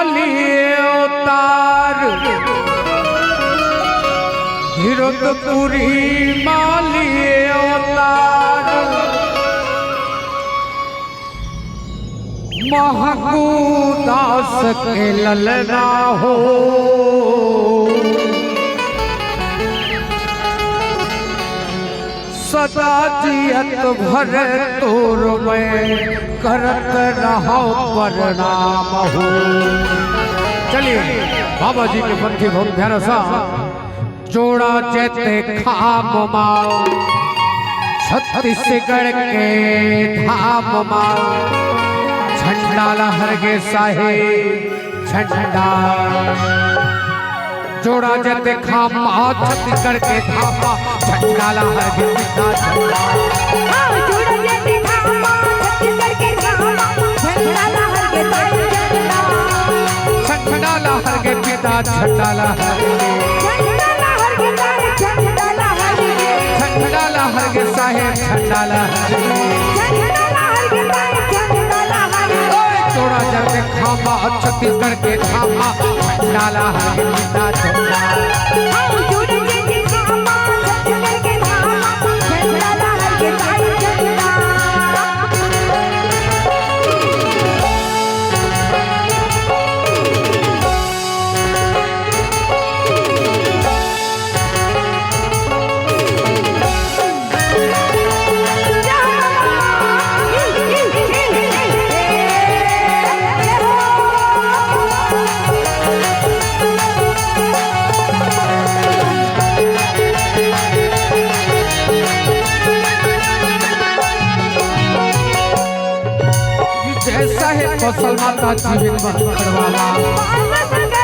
मालिए अवतार हिरदपुरी मालिए अवतार महकू दास के ललना हो सदा जियत भर तोर में करत रहो प्रणाम हो। चलिए बाबा जी के पंथी बहुत प्यारा सा जोड़ा जैते खाम माओ छत्तीसगढ़ के धाम माओ झंडा लहर के साहे झंडा जोड़ा जैते खाम छत्तीसगढ़ के धाम झंडा लहर के पिता झंडा जोड़ा जैते खाम छत्तीसगढ़ के धाम झंडा लहर के झंडा लहर के पिता झंडा लहर झंडा लहर के साहेब झंडा लहर जोड़ा जैते खामा छत्तीसगढ़ के धामा झंडा लहर के पिता झंडा जैसा है कौशल माता जीवन बंधवाला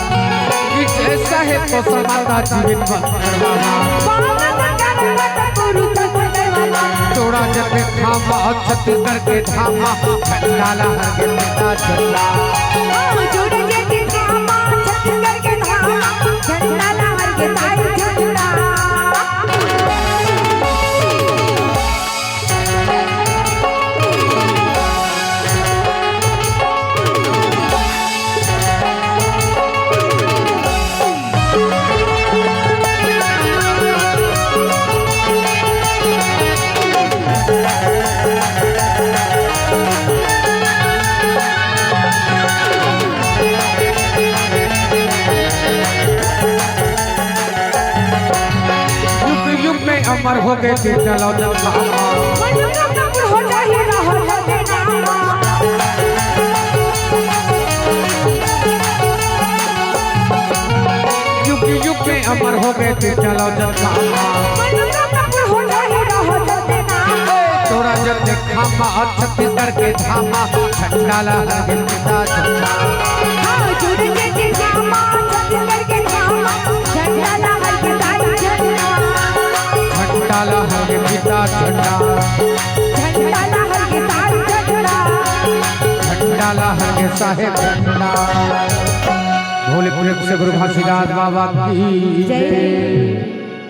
जैसा है कौशल माता जीवन बंधवाला जोड़ा जैते खामा छत्तीसगढ़ के धामा झंडा लहर के पिता झंडा जोड़ा जैते खामा छत्तीसगढ़ के धामा झंडा लहर के झंडा अमर हो गए थे चलो युग युग में अमर हो गए थे चलो तोड़ा जब खामा छत्तीसगढ़ के धामा झंडा लहर के पिता झंडा झंडा लहर के पिता झंडा झंडा लहर के साहेब झंडा भोले पुलिस से गुरु घासीदास बाबा की जय।